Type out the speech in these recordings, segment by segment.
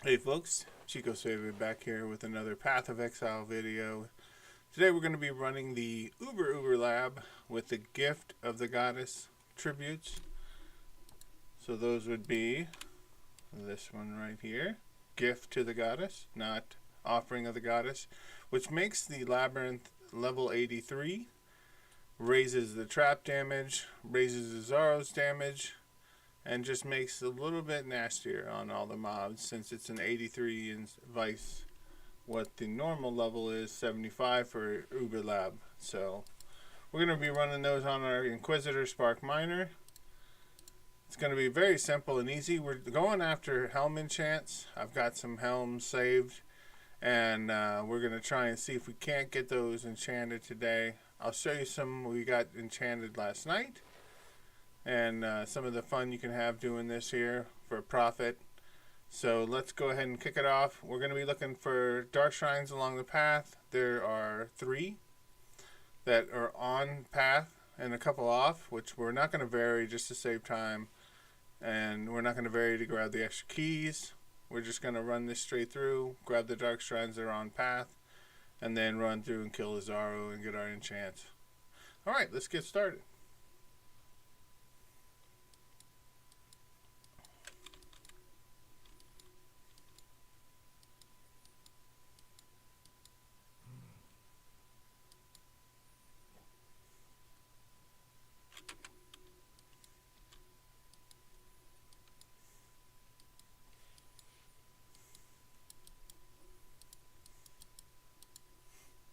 Hey folks, Chico Swavey back here with another Path of Exile video. Today we're going to be running the Uber Lab with the Gift of the Goddess tributes. So those would be this one right here, Gift to the Goddess, not Offering of the Goddess, which makes the Labyrinth level 83, raises the trap damage, raises the Zaro's damage, and just makes it a little bit nastier on all the mobs since it's an 83 and vice what the normal level is 75 for Uber Lab. So we're going to be running those on our Inquisitor Spark Miner. It's going to be very simple and easy. We're going after helm enchants. I've got some helms saved, and we're going to try and see if we can't get those enchanted today. I'll show you some we got enchanted last night, and some of the fun you can have doing this here for a profit. So let's go ahead and kick it off. We're going to be looking for dark shrines along the path. There are 3 that are on path and a couple off, which we're not going to vary just to save time, and we're not going to vary to grab the extra keys. We're just going to run this straight through, grab the dark shrines that are on path, and then run through and kill the Zaro and get our enchants. Alright, let's get started.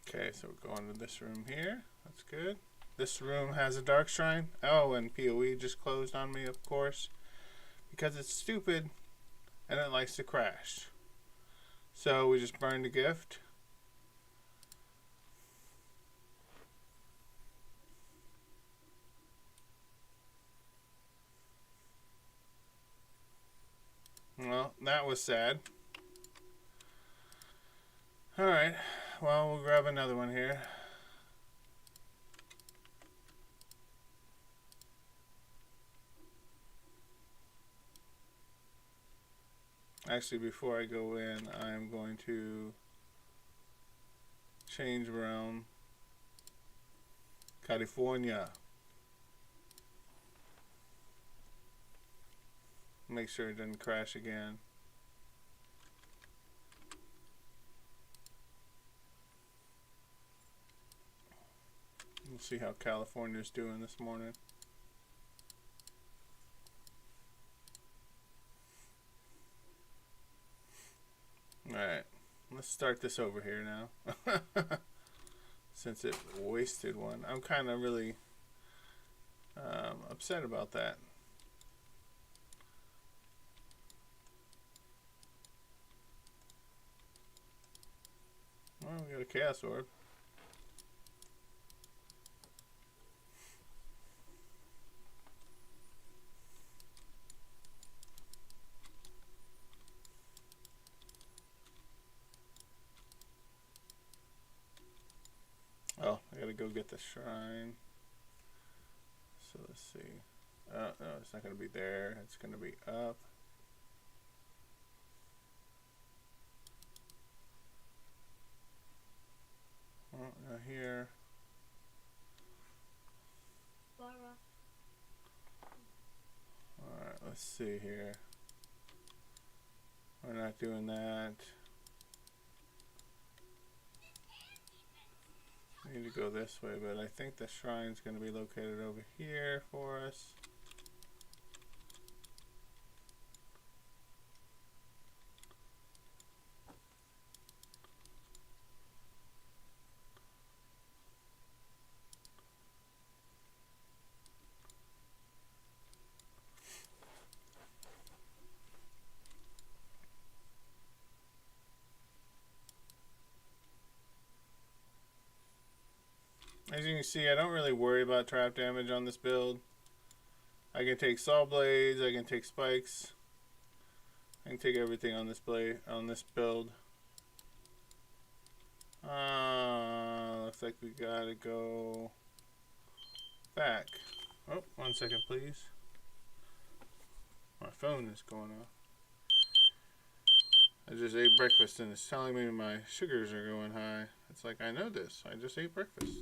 Okay, so we're going to this room here. That's good. This room has a dark shrine. Oh, and PoE just closed on me, of course, because it's stupid and it likes to crash. So we just burned the gift. Well, that was sad. Alright, well, we'll grab another one here. Actually, before I go in, I'm going to change realm. California. Make sure it doesn't crash again. We'll see how California's doing this morning. Alright, let's start this over here now. Since it wasted one. I'm kind of really upset about that. Well, we got a Chaos Orb. Oh, I gotta go get the shrine. So let's see. No, it's not gonna be there. It's gonna be up. Oh, not here. Alright, let's see here. We're not doing that. We need to go this way, but I think the shrine's going to be located over here for us. As you can see, I don't really worry about trap damage on this build. I can take saw blades, I can take spikes, I can take everything on this build. Looks like we gotta go back. Oh, 1 second, please. My phone is going off. I just ate breakfast and it's telling me my sugars are going high. It's like, I know this. I just ate breakfast.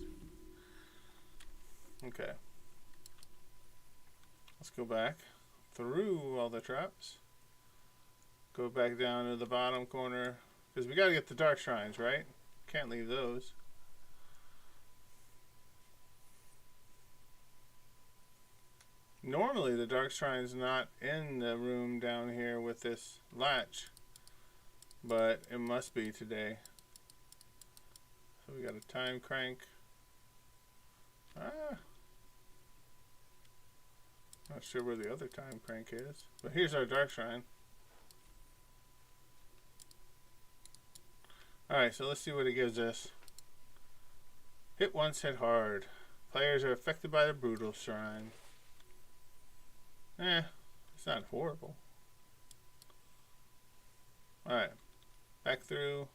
Okay. Let's go back through all the traps. Go back down to the bottom corner. Because we got to get the dark shrines, right? Can't leave those. Normally the dark shrine's not in the room down here with this latch. But it must be today. So we got a time crank. Not sure where the other time crank is. But here's our dark shrine. Alright, so let's see what it gives us. Hit once, hit hard. Players are affected by the brutal shrine. It's not horrible. Alright. Back through.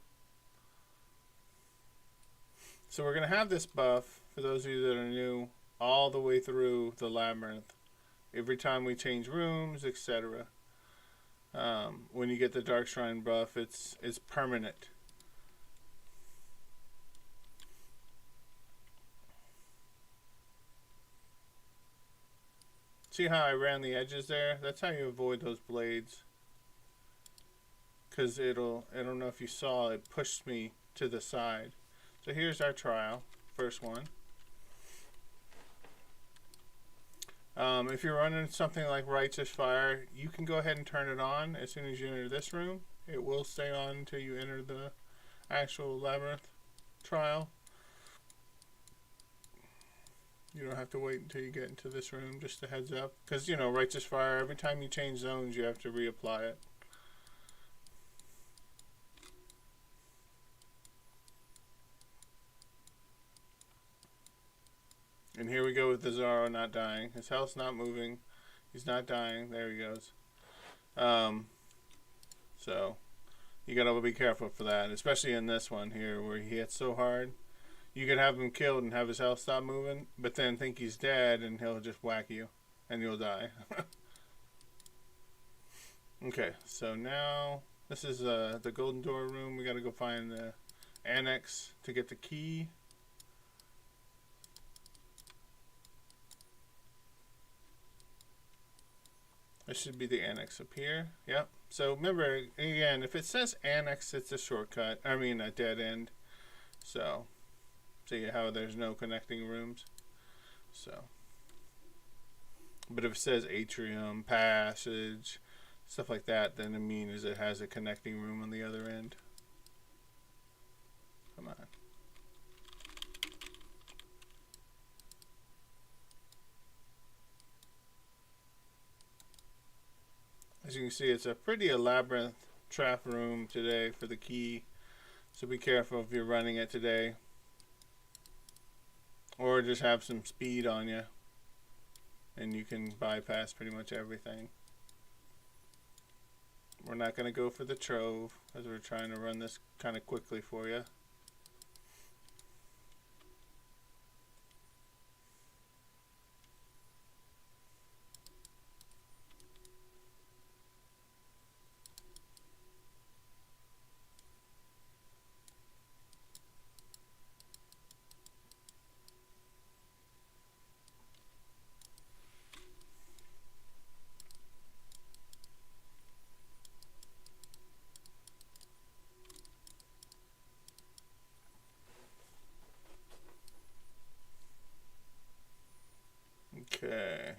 So we're going to have this buff, for those of you that are new, all the way through the labyrinth. Every time we change rooms, etc. When you get the Dark Shrine buff, it's permanent. See how I ran the edges there? That's how you avoid those blades. Because I don't know if you saw, it pushed me to the side. So here's our trial, first one. If you're running something like Righteous Fire, you can go ahead and turn it on as soon as you enter this room. It will stay on until you enter the actual labyrinth trial. You don't have to wait until you get into this room, just a heads up. Because, you know, Righteous Fire, every time you change zones, you have to reapply it. And here we go with the Zaro not dying. His health's not moving. He's not dying. There he goes. So, you gotta be careful for that. Especially in this one here, where he hits so hard. You could have him killed and have his health stop moving, but then think he's dead and he'll just whack you. And you'll die. Okay, so now, this is the Golden Door room. We gotta go find the annex to get the key. This should be the annex up here. Yep. So remember, again, if it says annex, it's a shortcut. I mean, a dead end. So, see how there's no connecting rooms? So, but if it says atrium, passage, stuff like that, then it means it has a connecting room on the other end. Come on. As you can see, it's a pretty labyrinth trap room today for the key. So be careful if you're running it today. Or just have some speed on you. And you can bypass pretty much everything. We're not going to go for the trove, as we're trying to run this kind of quickly for you. Okay,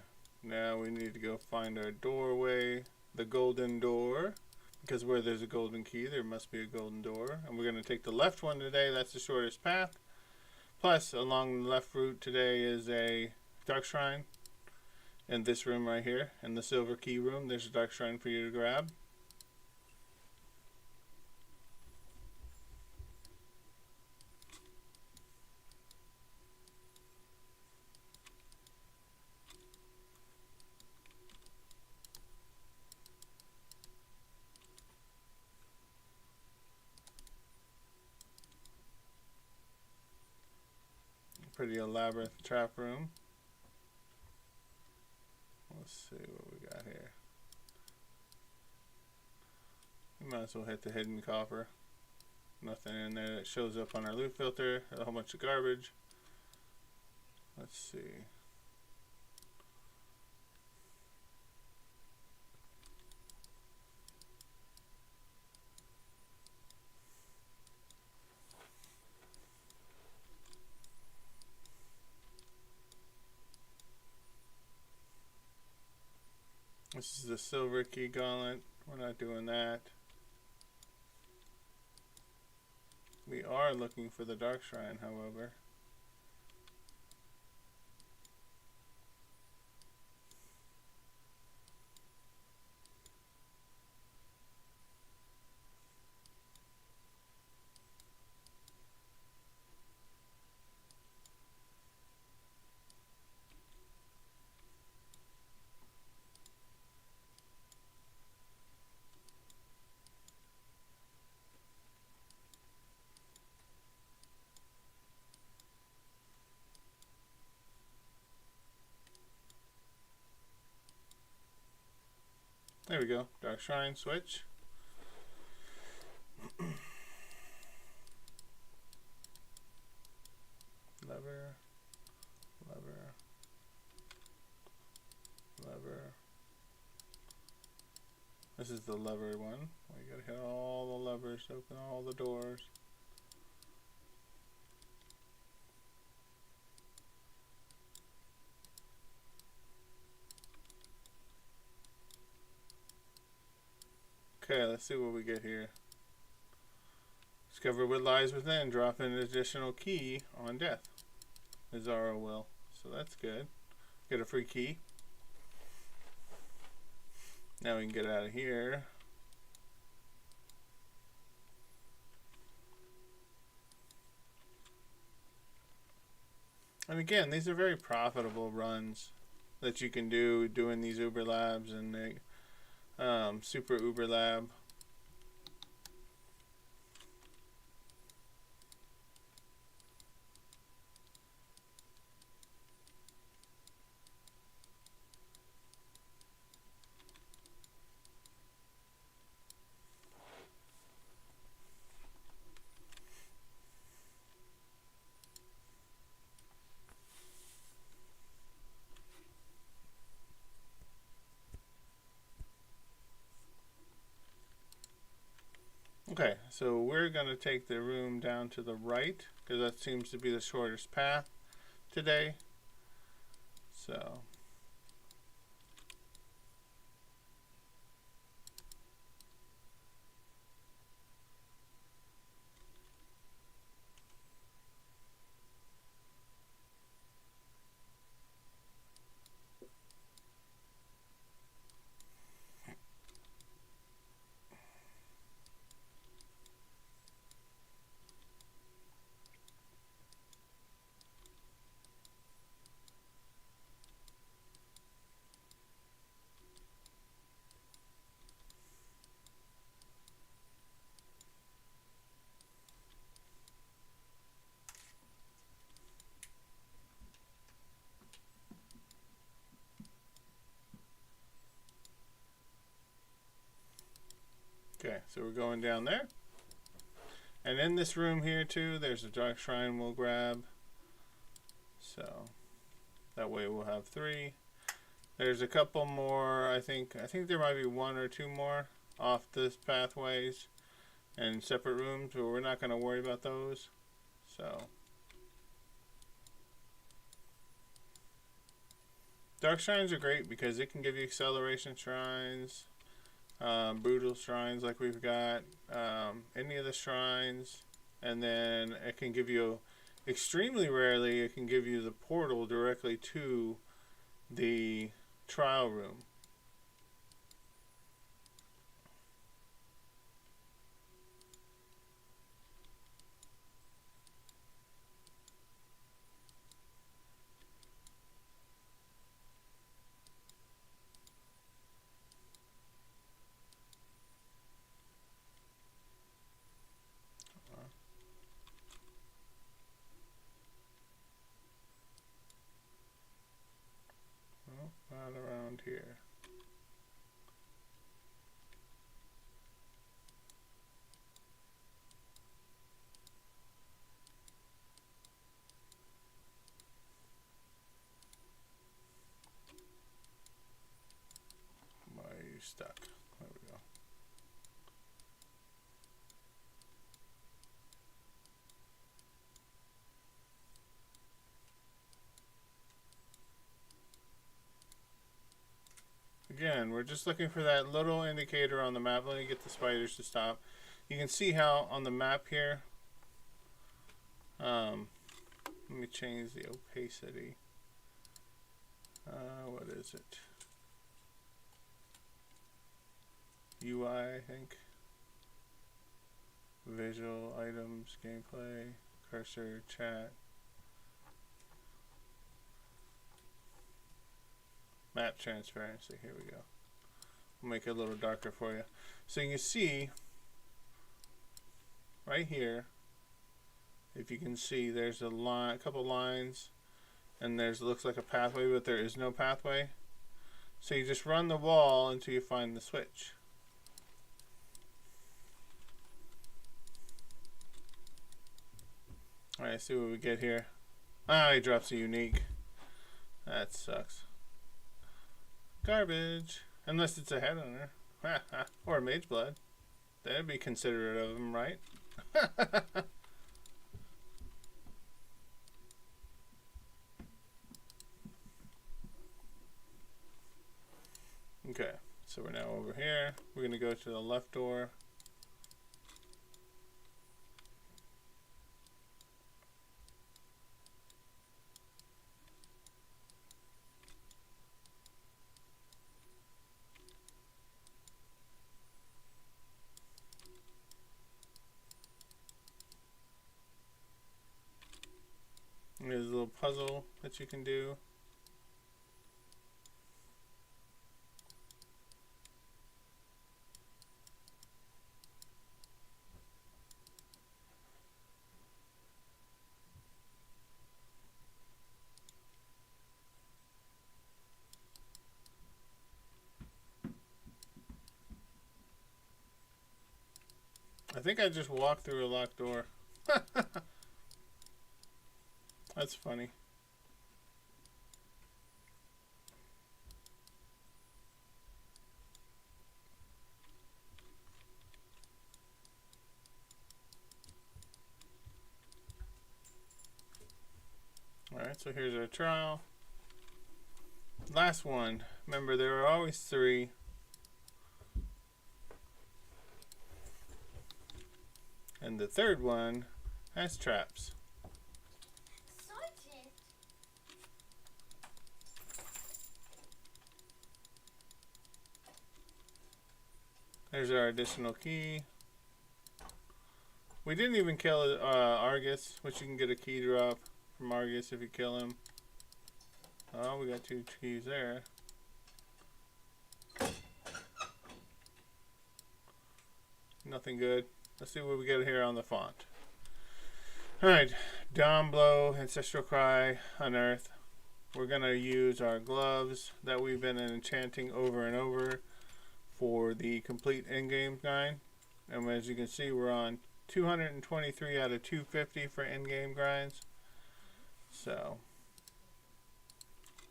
now we need to go find our doorway, the golden door, because where there's a golden key, there must be a golden door. And we're going to take the left one today, that's the shortest path. Plus, along the left route today is a dark shrine. In this room right here, in the silver key room, there's a dark shrine for you to grab. Pretty elaborate trap room. Let's see what we got here. We might as well hit the hidden copper. Nothing in there that shows up on our loop filter. A whole bunch of garbage. Let's see. This is the silver key gauntlet. We're not doing that. We are looking for the dark shrine, however. There we go. Dark Shrine switch. Lever. Lever. Lever. This is the lever one. We gotta hit all the levers to open all the doors. Okay, let's see what we get here. Discover what lies within. Drop in an additional key on death. Azara will. So that's good. Get a free key. Now we can get out of here. And again, these are very profitable runs that you can do doing these Uber Labs and the Super Uber Lab. Okay, so we're going to take the room down to the right because that seems to be the shortest path today. So okay, so we're going down there. And in this room here too, there's a dark shrine we'll grab. So that way we'll have 3. There's a couple more, I think there might be 1 or 2 more off this pathways and separate rooms, but we're not going to worry about those. So dark shrines are great because it can give you acceleration shrines, brutal shrines like we've got, any of the shrines, and then it can give you, extremely rarely, it can give you the portal directly to the trial room. Not around here. stuck. There we go. Again, we're just looking for that little indicator on the map. Let me get the spiders to stop. You can see how on the map here, let me change the opacity. What is it? UI, I think. Visual, items, gameplay, cursor, chat. Map transparency, here we go. We'll make it a little darker for you. So you can see, right here, if you can see, there's a line, a couple lines, and there's looks like a pathway, but there is no pathway. So you just run the wall until you find the switch. Alright, see what we get here. Ah, he drops a unique. That sucks. Garbage. Unless it's a headhunter. Or a mage blood. That'd be considerate of him, right? Okay, so we're now over here. We're going to go to the left door. There's a little puzzle that you can do. I think I just walked through a locked door. That's funny. Alright, so here's our trial. Last one. Remember, there are always 3. And the third one has traps. Sergeant. There's our additional key. We didn't even kill Argus, which you can get a key drop from Argus if you kill him. Oh, we got 2 keys there. Nothing good. Let's see what we get here on the font. Alright, Dawn Blow, Ancestral Cry, Unearth. We're going to use our gloves that we've been enchanting over and over for the complete in-game grind. And as you can see, we're on 223 out of 250 for in-game grinds. So,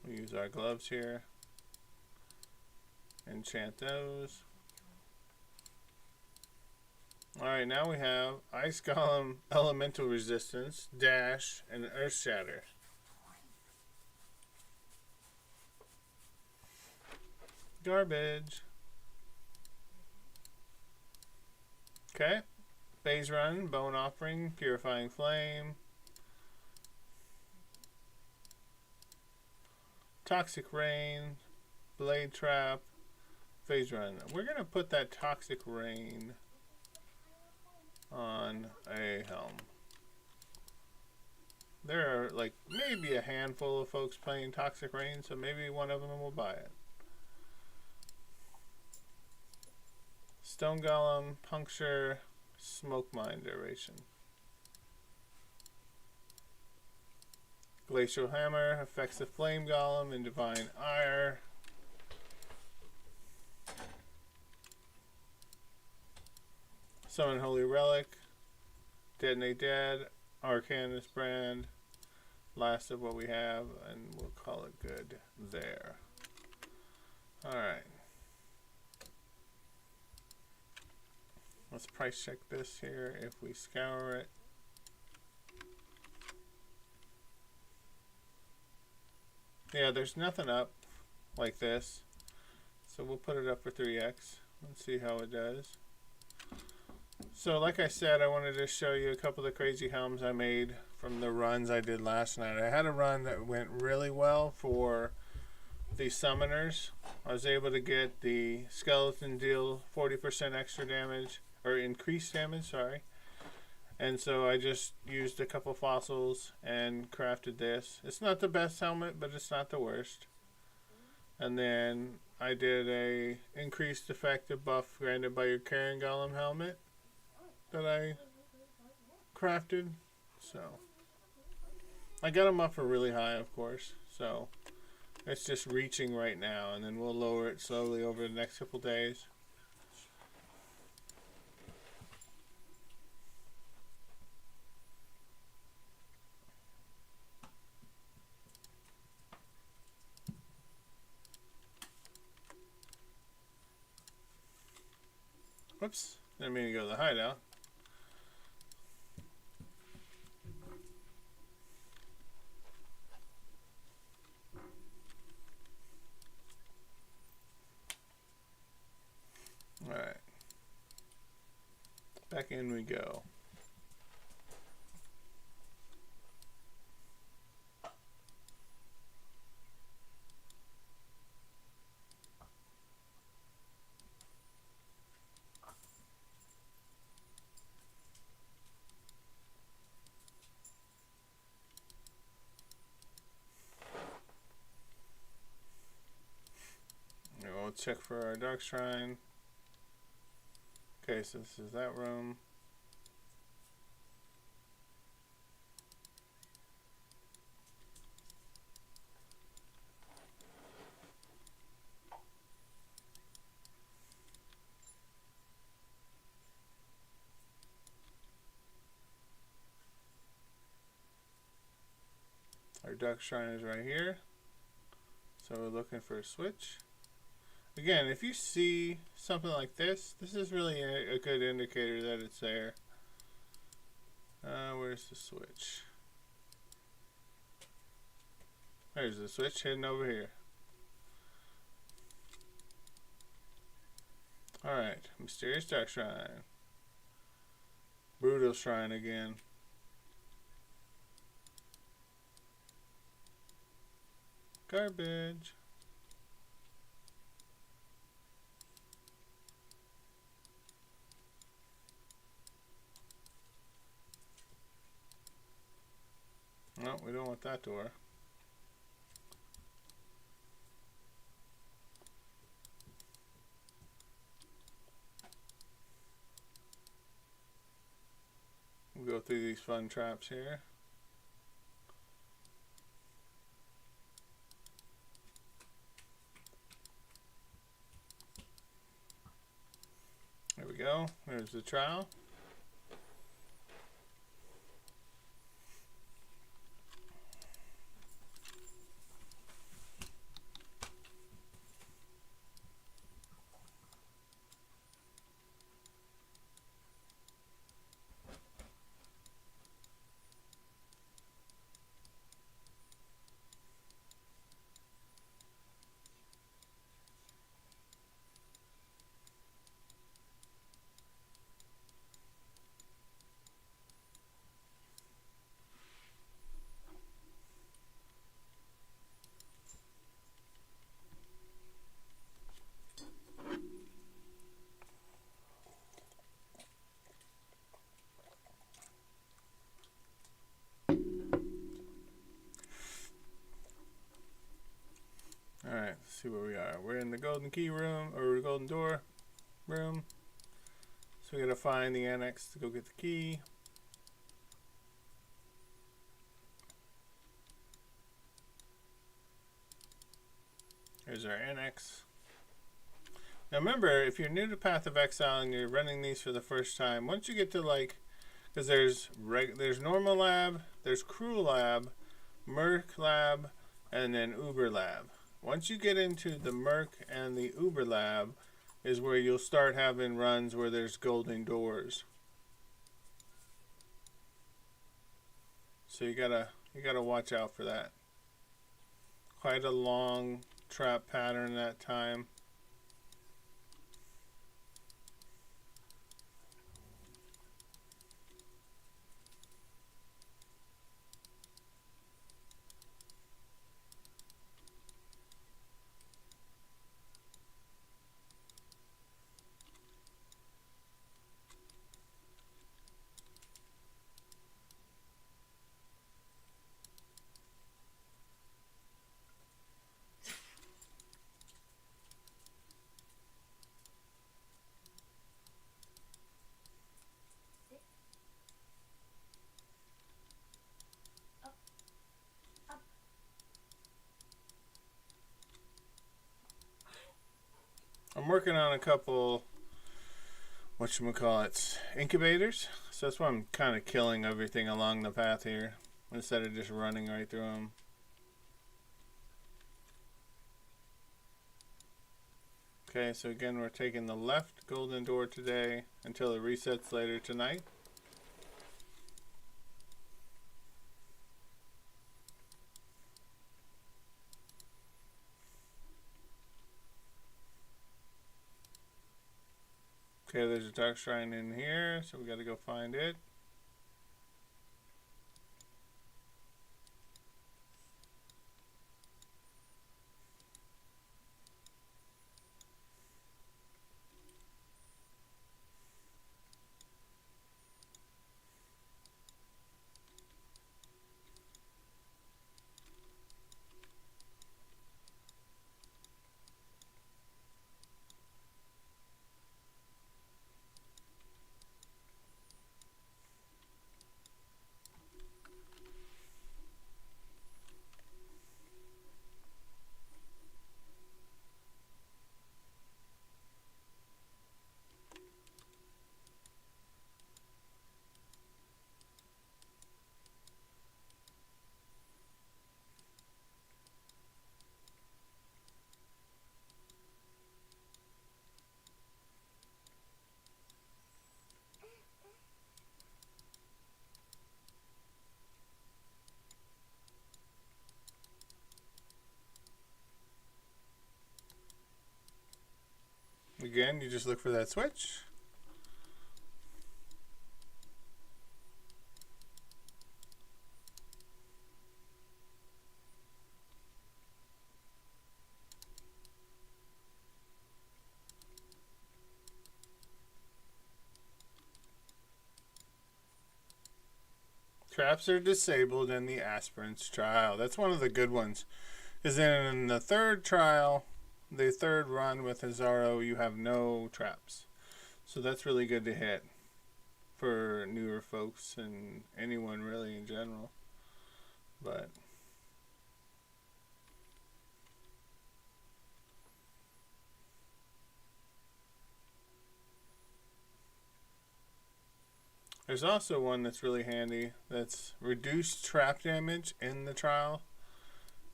we use our gloves here. Enchant those. Alright, now we have Ice Golem, Elemental Resistance, Dash, and Earth Shatter. Garbage. Okay. Phase Run, Bone Offering, Purifying Flame. Toxic Rain, Blade Trap, Phase Run. We're going to put that Toxic Rain on a helm. There are like maybe a handful of folks playing Toxic Rain, so maybe one of them will buy it. Stone Golem, Puncture, Smoke Mine Duration. Glacial Hammer affects the Flame Golem and Divine Ire. Summon Holy Relic, Detonate Dead, Arcanus Brand, last of what we have, and we'll call it good there. Alright. Let's price check this here. If we scour it, yeah, there's nothing up like this. So we'll put it up for 3x and see how it does. So like I said, I wanted to show you a couple of the crazy helms I made from the runs I did last night. I had a run that went really well for the summoners. I was able to get the skeleton deal 40% extra damage, or increased damage, sorry. And so I just used a couple fossils and crafted this. It's not the best helmet, but it's not the worst. And then I did a increased effective buff granted by your Karen Golem helmet that I crafted. So I got them up for really high, of course. So it's just reaching right now, and then we'll lower it slowly over the next couple days. Whoops, didn't mean to go to the hideout. Alright. Back in we go. We'll check for our dark shrine. Okay, so this is that room. Our dark shrine is right here. So we're looking for a switch. Again, if you see something like this, this is really a good indicator that it's there. Where's the switch? There's the switch hidden over here. Alright, Mysterious Dark Shrine. Brutal Shrine again. Garbage. No, we don't want that door. We'll go through these fun traps here. There we go. There's the trowel. Alright, let's see where we are. We're in the golden key room, or the golden door room. So we gotta find the annex to go get the key. Here's our annex. Now remember, if you're new to Path of Exile and you're running these for the first time, once you get to like, because there's normal lab, there's crew lab, merc lab, and then uber lab. Once you get into the merc and the uber lab, is where you'll start having runs where there's golden doors. So you gotta watch out for that. Quite a long trap pattern that time. I'm working on a couple, whatchamacallits, incubators. So that's why I'm kind of killing everything along the path here instead of just running right through them. Okay, so again, we're taking the left golden door today until it resets later tonight. Okay, there's a dark shrine in here, so we got to go find it. Again, you just look for that switch. Traps are disabled in the aspirants trial. That's one of the good ones. Because in the third trial, the third run with Azaro, you have no traps. So that's really good to hit for newer folks and anyone really in general. But there's also one that's really handy. That's reduced trap damage in the trial.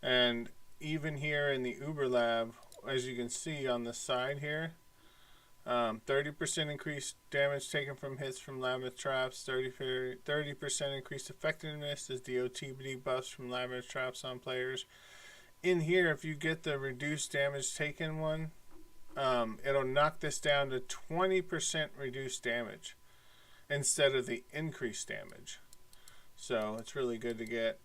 And even here in the Uber Lab, as you can see on the side here, 30% increased damage taken from hits from labyrinth traps, 30% increased effectiveness as DOT buffs from labyrinth traps on players. In here, if you get the reduced damage taken one, it'll knock this down to 20% reduced damage instead of the increased damage. So it's really good to get.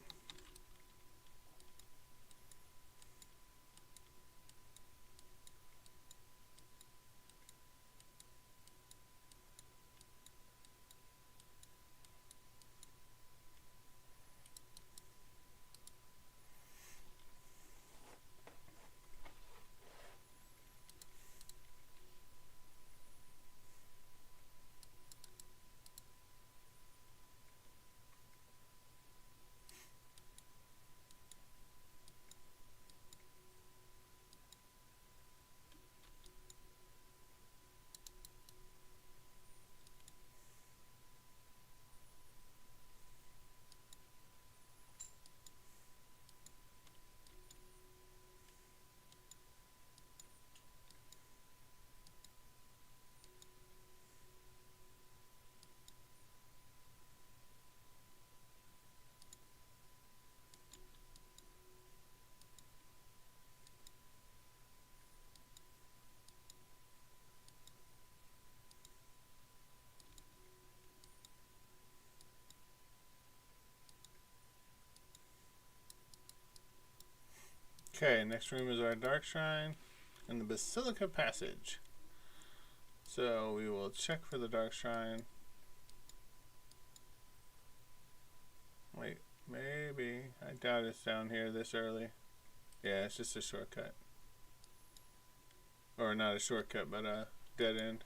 Okay, next room is our Dark Shrine and the Basilica Passage. So we will check for the Dark Shrine. Wait, maybe. I doubt it's down here this early. Yeah, it's just a shortcut. Or not a shortcut, but a dead end.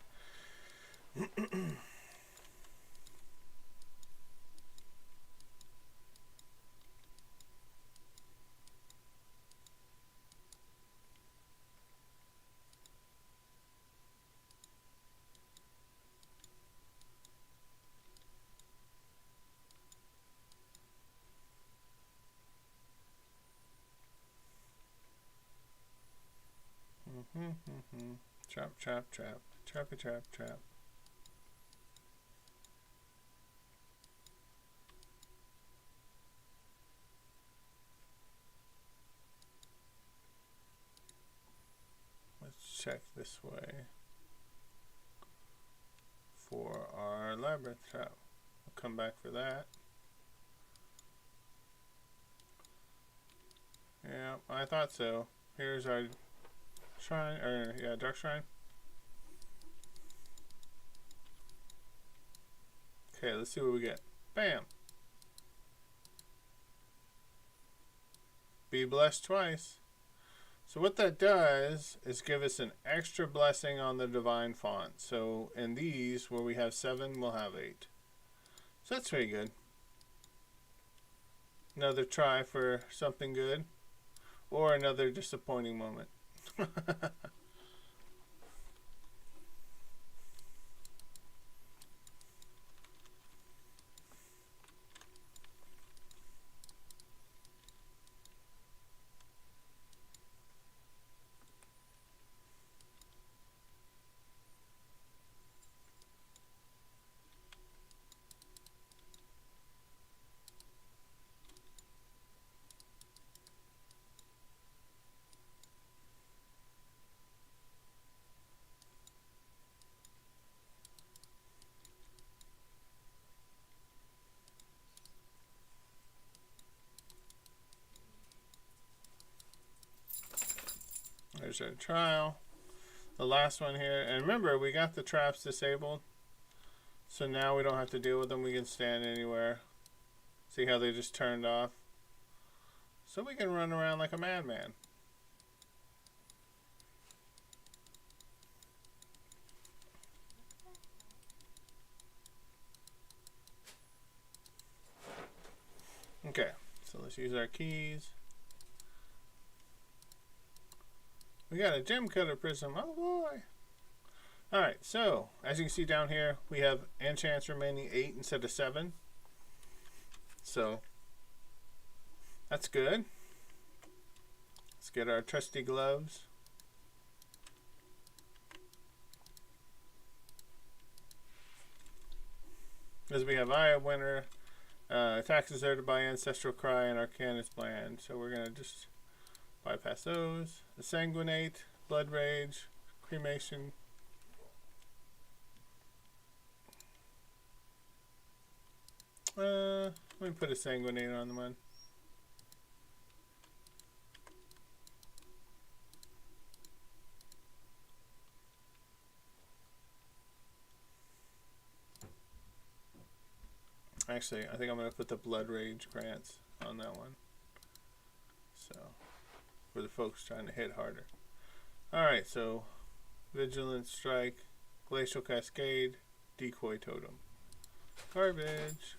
Trap, trap, trap. Trappy, trap, trap. Let's check this way for our labyrinth trap. We'll come back for that. Yeah, I thought so. Here's our shrine, or yeah, Dark Shrine. Okay, let's see what we get. Bam! Be blessed twice. So what that does is give us an extra blessing on the divine font. So in these, where we have 7, we'll have 8. So that's pretty good. Another try for something good. Or another disappointing moment. There's our trial. The last one here. And remember, we got the traps disabled. So now we don't have to deal with them. We can stand anywhere. See how they just turned off? So we can run around like a madman. Okay, so let's use our keys. We got a gem cutter prism. Oh boy. Alright, so as you can see down here, we have enchants remaining 8 instead of 7. So that's good. Let's get our trusty gloves. As we have Eye of Winter, attacks exerted by Ancestral Cry and Arcanist Bland. So we're going to just bypass those. The Sanguinate, Blood Rage, Cremation. Let me put a Sanguinate on the one. Actually, I think I'm going to put the Blood Rage Grants on that one. So, for the folks trying to hit harder. Alright, so Vigilant Strike, Glacial Cascade, Decoy Totem. Garbage.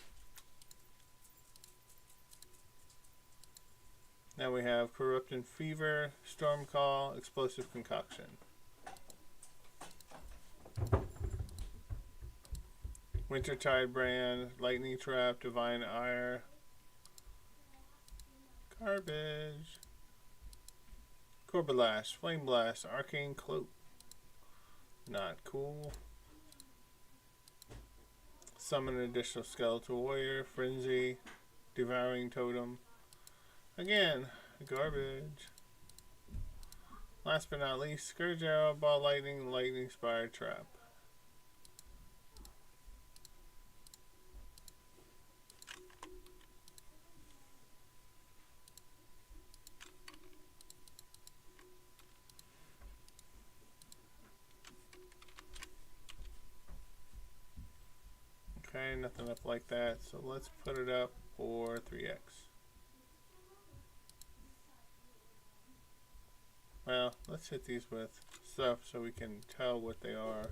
Now we have Corrupting Fever, Storm Call, Explosive Concoction. Wintertide Brand, Lightning Trap, Divine Ire. Garbage. Corbalash, Flame Blast, Arcane Cloak. Not cool. Summon an additional Skeletal Warrior, Frenzy, Devouring Totem. Again, garbage. Last but not least, Scourge Arrow, Ball Lightning, Lightning Spire Trap. shrine, nothing up like that. So let's put it up for 3x. Well, let's hit these with stuff so we can tell what they are.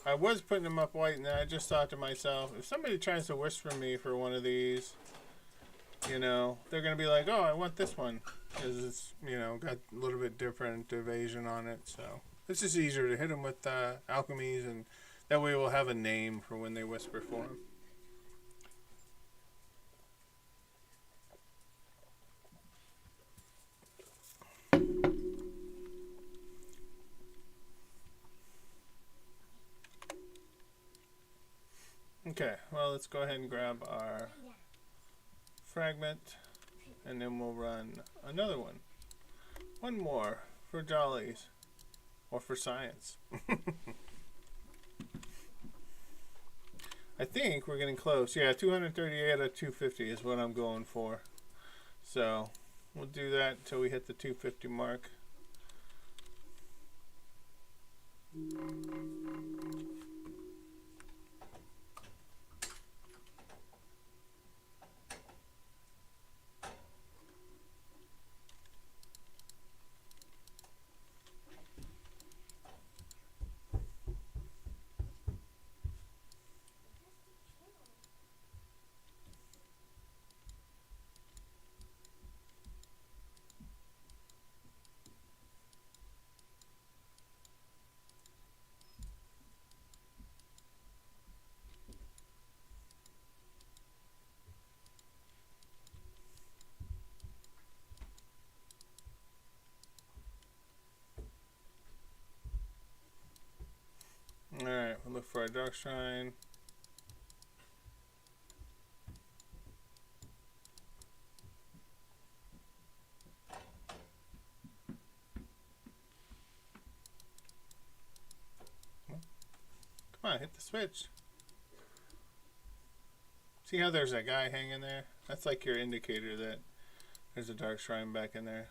I was putting them up white, and then I just thought to myself, if somebody tries to whisper me for one of these, you know, they're going to be like, oh, I want this one. Because it's, you know, got a little bit different evasion on it. So it's just easier to hit them with alchemies, and that way we'll have a name for when they whisper for them. Okay, well, let's go ahead and grab our fragment, and then we'll run another one. One more for jollies, or for science. I think we're getting close. Yeah, 238 out of 250 is what I'm going for. So we'll do that until we hit the 250 mark. Alright, we'll look for our dark shrine. Come on, hit the switch. See how there's that guy hanging there? That's like your indicator that there's a dark shrine back in there.